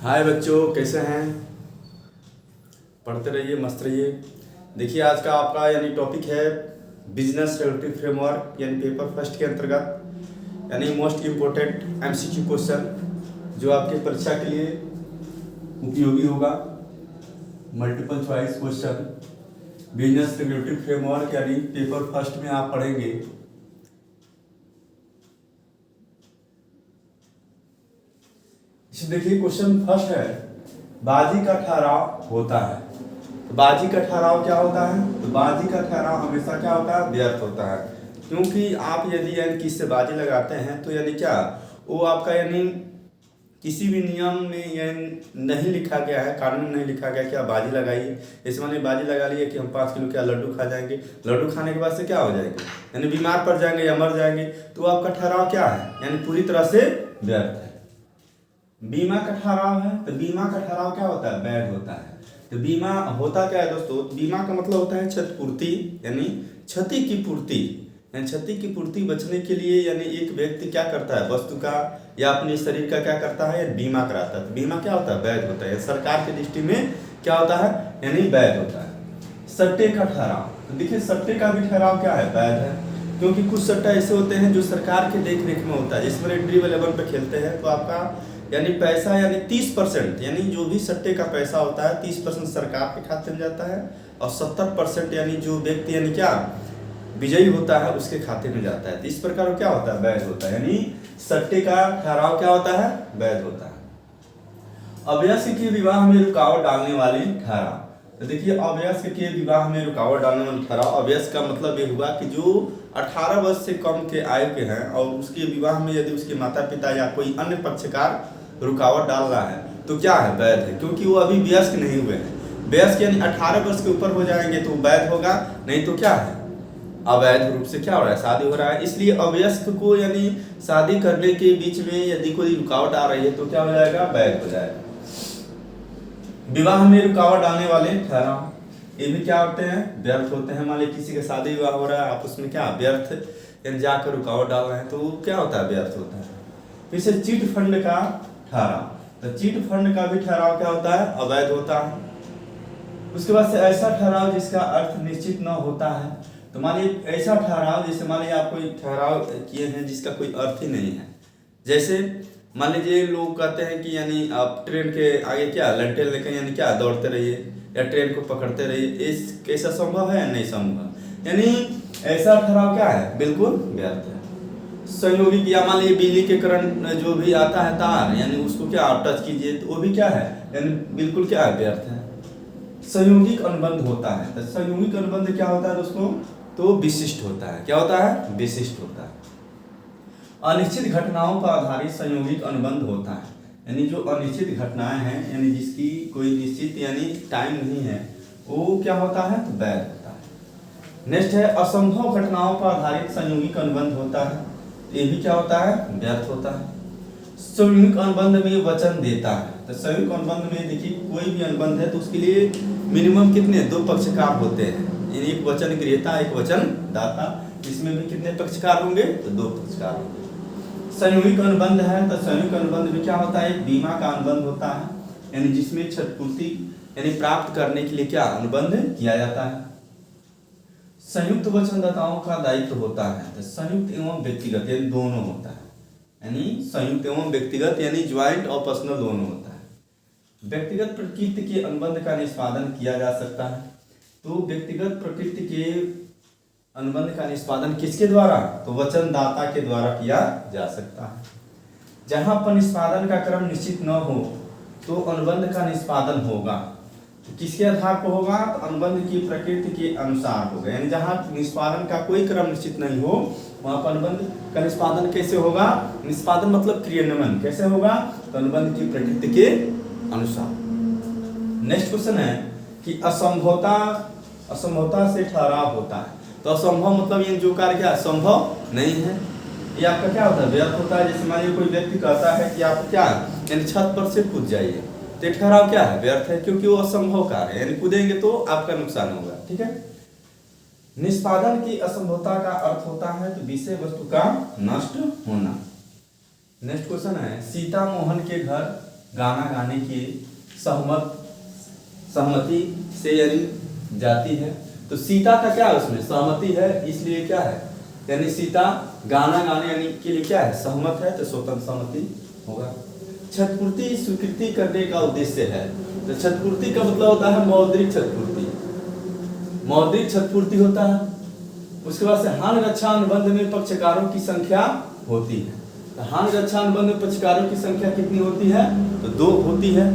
हाय बच्चों, कैसे हैं। पढ़ते रहिए, मस्त रहिए। देखिए आज का आपका यानी टॉपिक है बिजनेस रेगुलेटरी फ्रेमवर्क यानी पेपर फर्स्ट के अंतर्गत यानी मोस्ट इम्पोर्टेंट एमसीक्यू क्वेश्चन जो आपके परीक्षा के लिए उपयोगी होगा। Multiple choice question business regulatory framework यानी पेपर फर्स्ट में आप पढ़ेंगे। देखिए क्वेश्चन फर्स्ट है, बाजी का ठहराव होता है। तो बाजी का ठहराव क्या होता है? तो बाजी का ठहराव हमेशा क्या होता है? व्यर्थ होता है। क्योंकि आप यदि यानी किससे बाजी लगाते हैं तो यानी क्या वो आपका यानी किसी भी नियम में यानी नहीं लिखा गया है, कानून में नहीं लिखा गया कि आप बाजी लगाइए। जैसे मैंने बाजी लगा ली है कि हम 5 किलो क्या लड्डू खा जाएंगे, लड्डू खाने के बाद से क्या हो जाएंगे, यानी बीमार पड़ जाएंगे या मर जाएंगे। तो आपका ठहराव क्या है? यानी पूरी तरह से व्यर्थ है। बीमा का ठहराव है तो बीमा का ठहराव क्या होता है? वैध होता है। तो बीमा होता क्या है दोस्तों? बीमा का मतलब होता है क्षतिपूर्ति यानी क्षति की पूर्ति। यानी क्षति की पूर्ति बचने के लिए यानी एक व्यक्ति क्या करता है? वस्तु का या अपने शरीर का क्या करता है? बीमा कराता है। तो बीमा क्या होता है? वैध होता है। सरकार की दृष्टि में क्या होता है? यानी वैध होता है। सट्टे का ठहराव, तो देखिए सट्टे का भी ठहराव क्या है? वैध है। क्योंकि कुछ सट्टा ऐसे होते हैं जो सरकार के देख रेख में होता है। जिसमें ड्रीम 11 पे खेलते हैं तो आपका यानी पैसा यानी 30% यानी जो भी सट्टे का पैसा होता है 30% सरकार के खाते में जाता है और 70% यानी जो व्यक्ति यानी क्या विजयी होता है उसके खाते में जाता है। तो इस प्रकार क्या होता है? वैध होता है। यानी सट्टे का ठहराव क्या होता है? वैध होता है। अवयस्क के विवाह में रुकावट डालने वाले ठहराव, तो देखिए अवयस्क के विवाह में रुकावट डालने वाले ठहराव। अवयस्क का मतलब ये हुआ कि जो 18 वर्ष से कम के आयु के हैं और उसके विवाह में यदि उसके माता पिता या कोई अन्य पक्षकार रुकावट डाल रहा है तो क्या है? वैध है। क्योंकि वो अभी वयस्क नहीं हुए हैं। वयस्क यानी 18 वर्ष के ऊपर हो जाएंगे तो वैध होगा, नहीं तो क्या है? अवैध रूप से क्या हो रहा है? शादी हो रहा है। इसलिए अवयस्क को यानी शादी करने के बीच में यदि कोई रुकावट आ रही है तो क्या हो जाएगा? वैध हो जाएगा। विवाह में रुकावट डालने वाले ठहराव ये भी क्या होते हैं? व्यर्थ होते हैं। मान लीजिए किसी का शादी विवाह हो रहा है, आप उसमें क्या व्यर्थ यानी जाकर रुकावट डाल रहे हैं तो क्या होता है? व्यर्थ होता है। फिर से चिट फंड का ठहराव, तो चिट फंड का भी ठहराव क्या होता है? अवैध होता है। उसके बाद से ऐसा ठहराव जिसका अर्थ निश्चित न होता है। तो मान लीजिए ऐसा ठहराव, जैसे मान लीजिए आप कोई ठहराव किए हैं जिसका कोई अर्थ ही नहीं है। जैसे मान लीजिए लोग कहते हैं कि यानी आप ट्रेन के आगे क्या लंटेन लेकर यानी क्या दौड़ते रहिए या ट्रेन को पकड़ते रहिए। इस कैसा संभव है? नहीं संभव। यानी ऐसा ठहराव क्या है? बिल्कुल व्यर्थ है। संयोगिक या मान लीजिए बिजली के करंट जो भी आता है तार यानी उसको क्या आप टच कीजिए तो वो भी क्या है? यानी बिल्कुल क्या है? व्यर्थ है। संयोगिक अनुबंध होता है, तो संयोगिक अनुबंध क्या होता है दोस्तों? तो विशिष्ट होता है। क्या होता है? विशिष्ट होता है। अनिश्चित घटनाओं पर आधारित संयोगिक अनुबंध होता है। यानी जो अनिश्चित घटनाएं हैं यानी जिसकी कोई निश्चित यानी टाइम नहीं है वो क्या होता है? तो वैध होता है। नेक्स्ट है असंभव घटनाओं पर आधारित संयोगिक अनुबंध होता है। ये भी क्या होता है? व्यर्थ होता है। संयुक्त अनुबंध में वचन देता है, तो संयुक्त अनुबंध में देखिए कोई भी अनुबंध है तो उसके लिए मिनिमम कितने? 2 पक्षकार होते हैं। यानी एक वचन ग्रहीता एक वचन दाता। इसमें भी कितने पक्षकार होंगे? तो 2 पक्षकार होंगे। संयुक्त अनुबंध है तो संयुक्त अनुबंध में क्या होता है? एक बीमा का अनुबंध होता है यानी जिसमें क्षतिपूर्ति यानी प्राप्त करने के लिए क्या अनुबंध किया जाता है। संयुक्त वचनदाताओं का दायित्व होता है, तो संयुक्त एवं व्यक्तिगत यानी दोनों होता है। यानी संयुक्त एवं व्यक्तिगत यानी ज्वाइंट और पर्सनल दोनों होता है। व्यक्तिगत प्रकृति के अनुबंध का निष्पादन किया जा सकता है। तो व्यक्तिगत प्रकृति के अनुबंध का निष्पादन किसके द्वारा? तो वचनदाता के द्वारा किया जा सकता है। जहां पर निष्पादन का क्रम निश्चित न हो तो अनुबंध का निष्पादन होगा। तो किसके आधार पर होगा? तो अनुबंध की प्रकृति के अनुसार होगा। यानी जहां निष्पादन का कोई क्रम निश्चित नहीं हो वहां पर अनुबंध का निष्पादन कैसे होगा? निष्पादन मतलब क्रियान्वयन कैसे होगा? तो अनुबंध की प्रकृति के अनुसार। नेक्स्ट क्वेश्चन है कि असंभवता से ठहराव होता है। तो असंभव मतलब ये जो कार्य क्या संभव नहीं है ये आपका क्या होता है? व्यर्थ होता है। जैसे मान लीजिए कोई व्यक्ति कहता है कि आप क्या यानी छत पर से कूद जाइए, तो ठहराव क्या है? व्यर्थ है। क्योंकि वो असंभव कार्य है यानी कूदेंगे तो आपका नुकसान होगा। ठीक है। निष्पादन की असंभवता का अर्थ होता है तो विषय वस्तु का नष्ट होना। नेक्स्ट क्वेश्चन है सीता मोहन के घर गाना गाने की सहमति से यानी जाती है। तो सीता का क्या है, उसमें सहमति है, इसलिए क्या है, यानी सीता गाना गाने यानी के लिए क्या है, सहमत है, तो स्वतंत्र सहमति होगा। क्षतिपूर्ति स्वीकृति करने का उद्देश्य है। तो क्षतिपूर्ति का मतलब होता है मौद्रिक क्षतिपूर्ति, मौद्रिक क्षतिपूर्ति होता है। उसके बाद से हानि रक्षा अनुबंध में पक्षकारों की संख्या होती है। तो हानि रक्षा अनुबंध में पक्षकारों की संख्या कितनी होती है, तो 2 होती है।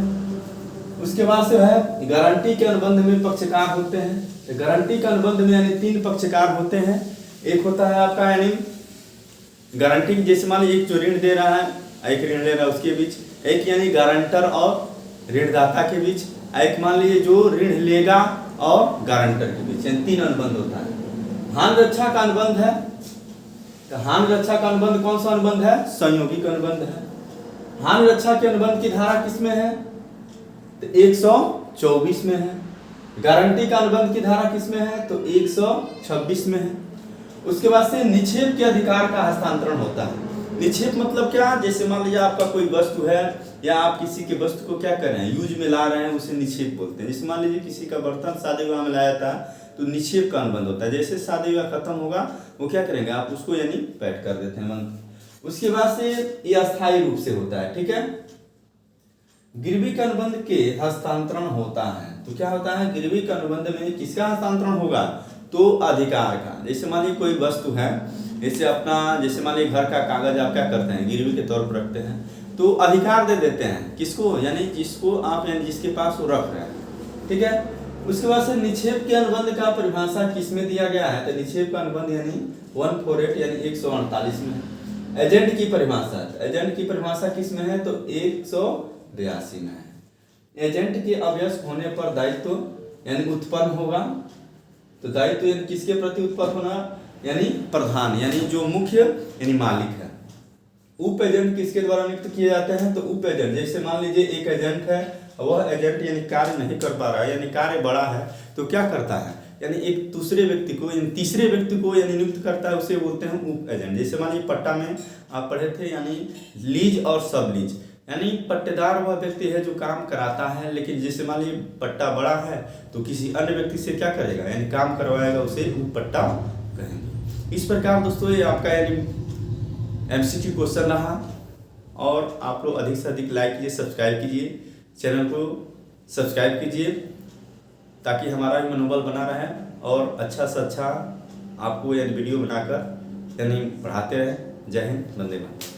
उसके बाद से है गारंटी के अनुबंध में पक्षकार होते हैं। तो गारंटी के अनुबंध में यानी 3 पक्षकार होते हैं। एक होता है आपका यानी गारंटी, जैसे मान लीजिए एक जो ऋण दे रहा है, एक ऋण ले रहा है, उसके बीच एक यानी गारंटर और ऋणदाता के बीच, एक मान लीजिए जो ऋण लेगा और गारंटर के बीच, यानी 3 अनुबंध होता है। हानि रक्षा का अनुबंध है। तो हानि रक्षा का अनुबंध कौन सा अनुबंध है, संयोगिक अनुबंध है। हानि रक्षा के अनुबंध की धारा किसमें है, तो 124 में है। गारंटी का अनुबंध की धारा किसमें है, तो 126 में है। उसके बाद से निक्षेप के अधिकार का हस्तांतरण होता है। निक्षेप मतलब क्या, जैसे मान लीजिए आपका कोई वस्तु है या आप किसी के वस्तु को क्या कर रहे हैं, यूज में ला रहे हैं, उसे निक्षेप बोलते हैं। जैसे मान लीजिए किसी का बर्तन शादी विवाह में लाया था, तो निक्षेप का अनुबंध होता है। जैसे शादी विवाह खत्म होगा, वो क्या करेंगे, आप उसको यानी पैट कर देते हैं बंद। उसके बाद से ये अस्थायी रूप से होता है, ठीक है। गिरवी के अनुबंध के हस्तांतरण होता है। तो क्या होता है, गिरवी के अनुबंध में किसका हस्तांतरण होगा, तो अधिकार का। जैसे मान लीजिए कोई वस्तु है, जैसे अपना, जैसे मान लीजिए घर का कागज आप क्या करते हैं, गिरवी के तौर पर रखते हैं, तो अधिकार दे देते हैं किसको, यानी जिसको आप यानी जिसके पास वो रख रहे हैं, ठीक है। उसके बाद से निक्षेप के अनुबंध का परिभाषा किसमें दिया गया है, तो निक्षेप का अनुबंध यानी 148 यानी 148 में है। एजेंट की परिभाषा, एजेंट की परिभाषा किसमें है, तो 182 में है। एजेंट के अवयस्क होने पर दायित्व यानी उत्पन्न होगा। तो दायित्व यानी किसके प्रति उत्पन्न होना, यानी प्रधान, यानी जो मुख्य यानी मालिक है। उप एजेंट किसके द्वारा नियुक्त किए जाते हैं, तो उप एजेंट, जैसे मान लीजिए एक एजेंट है, वह एजेंट यानी कार्य नहीं कर पा रहा है, यानी कार्य बड़ा है, तो क्या करता है, यानी एक दूसरे व्यक्ति को यानी तीसरे व्यक्ति को यानी नियुक्त करता है, उसे बोलते हैं उप एजेंट। जैसे मान लीजिए पट्टा में आप पढ़े थे, यानी लीज और सब लीज, यानी पट्टेदार वह व्यक्ति है जो काम कराता है, लेकिन जैसे मान लीजिए पट्टा बड़ा है तो किसी अन्य व्यक्ति से क्या करेगा, यानी काम करवाएगा, उसे उप पट्टा कहेंगे। इस प्रकार दोस्तों ये आपका यानी MCQ क्वेश्चन रहा। और आप लोग अधिक से अधिक लाइक कीजिए, सब्सक्राइब कीजिए, चैनल को सब्सक्राइब कीजिए, ताकि हमारा भी मनोबल बना रहे और अच्छा से अच्छा आपको यानी वीडियो बनाकर यानी पढ़ाते रहें। जय हिंद, वंदे मातरम।